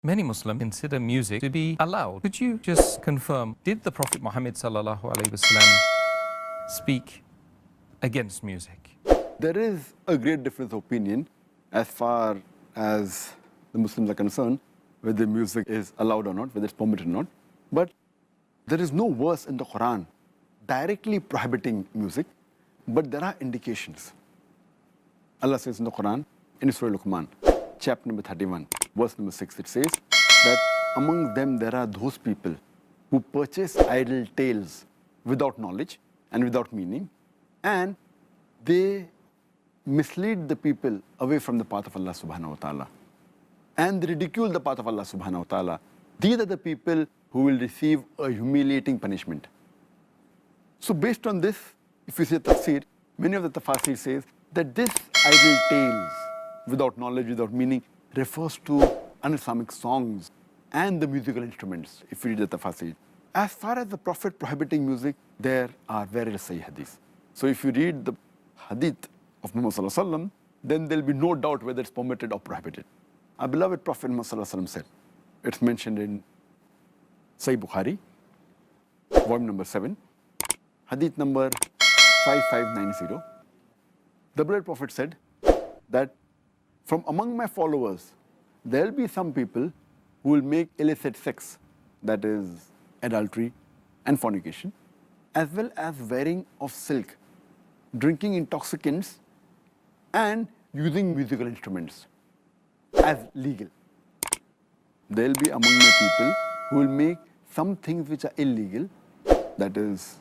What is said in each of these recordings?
Many Muslims consider music to be allowed. Could you just confirm, did the Prophet Muhammad sallallahu alaihi wasallam speak against music? There is a great difference of opinion as far as the Muslims are concerned, whether music is allowed or not, whether it's permitted or not. But there is no verse in the Quran directly prohibiting music, but there are indications. Allah says in the Quran, in Surah Luqman, chapter number 31, verse number 6, it says that among them there are those people who purchase idle tales without knowledge and without meaning, and they mislead the people away from the path of Allah subhanahu wa ta'ala, and they ridicule the path of Allah subhanahu wa ta'ala. These are the people who will receive a humiliating punishment. So based on this, if you say tafsir, many of the tafasir says that this idle tales without knowledge, without meaning, refers to un-Islamic songs and the musical instruments, if you read the tafasir. As far as the Prophet prohibiting music, there are various sahih hadiths. So if you read the hadith of Muhammad sallallahu alaihi wasallam, then there will be no doubt whether it's permitted or prohibited. Our beloved Prophet Muhammad sallallahu alaihi wasallam said, it's mentioned in Sahih Bukhari, volume number 7, hadith number 5590. The beloved Prophet said that from among my followers, there will be some people who will make illicit sex, that is adultery and fornication, as well as wearing of silk, drinking intoxicants, and using musical instruments as legal. There will be among my people who will make some things which are illegal, that is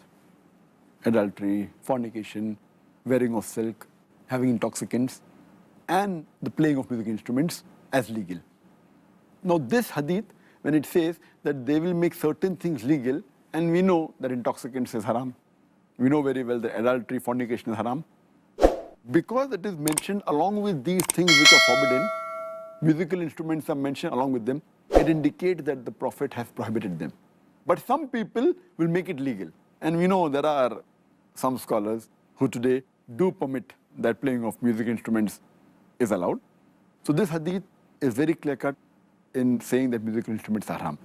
adultery, fornication, wearing of silk, having intoxicants, and the playing of musical instruments as legal. Now this hadith, when it says that they will make certain things legal, and we know that intoxicants is haram, we know very well that adultery, fornication is haram, because it is mentioned along with these things which are forbidden, musical instruments are mentioned along with them, it indicates that the Prophet has prohibited them. But some people will make it legal. And we know there are some scholars who today do permit that playing of music instruments is allowed. So this hadith is very clear-cut in saying that musical instruments are haram.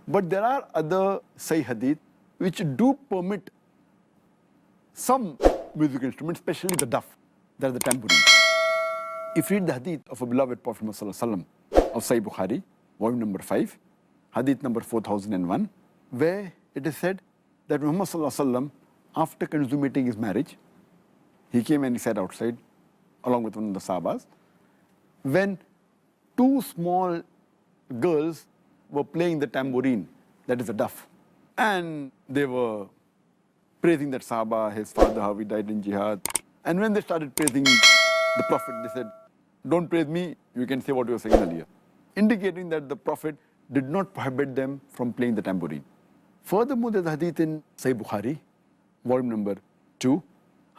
But there are other sahih hadith which do permit some musical instruments, especially the duff, that is the tambourine. If you read the hadith of a beloved Prophet Muhammad sallallahu alaihi wasallam of Sahih Bukhari, volume number 5, hadith number 4001, where it is said that Muhammad sallallahu alaihi wasallam, after consummating his marriage, he came and he sat outside along with one of the Sahabas, when two small girls were playing the tambourine, that is a duff, and they were praising that Sahaba, his father, how he died in jihad. And when they started praising the Prophet, they said, don't praise me, you can say what you were saying earlier, indicating that the Prophet did not prohibit them from playing the tambourine. Furthermore, there's a hadith in Sahih Bukhari, volume number 2,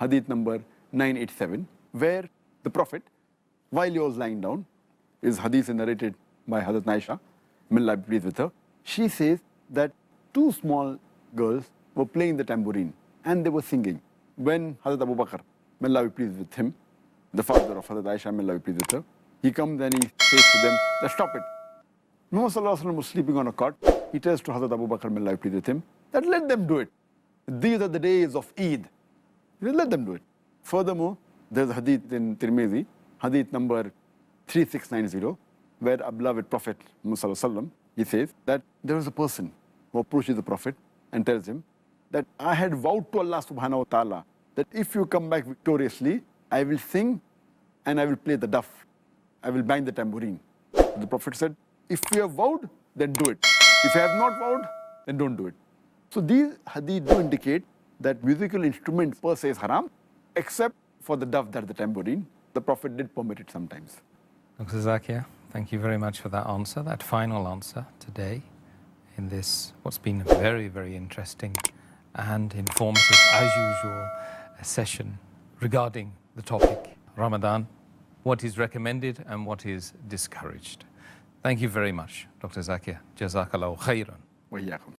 hadith number 987, where the Prophet, while he was lying down, his hadith is narrated by Hazrat Aisha, may Allah be pleased with her, she says that two small girls were playing the tambourine and they were singing. When Hazrat Abu Bakr, may Allah be pleased with him, the father of Hazrat Aisha, may Allah be pleased with her, he comes and he says to them, stop it. Muhammad sallallahu alaihi wasallam was sleeping on a cot. He tells to Hazrat Abu Bakr, may Allah be pleased with him, that let them do it. These are the days of Eid. Let them do it. Furthermore, there's a hadith in Tirmidhi, hadith number 3690, where our beloved Prophet Muhammad sallallahu alaihi wasallam, he says that there was a person who approaches the Prophet and tells him that I had vowed to Allah subhanahu wa ta'ala that if you come back victoriously, I will sing and I will play the duff. I will bang the tambourine. The Prophet said, if you have vowed, then do it. If you have not vowed, then don't do it. So these hadith do indicate that musical instruments per se is haram, except for the duff, that is the tambourine. The Prophet did permit it sometimes. Dr. Zakir, thank you very much for that answer, that final answer today in this, what's been a very, very interesting and informative, as usual, a session regarding the topic, Ramadan, what is recommended and what is discouraged. Thank you very much, Dr. Zakir. Jazakallahu khairan. Wa iyyakum.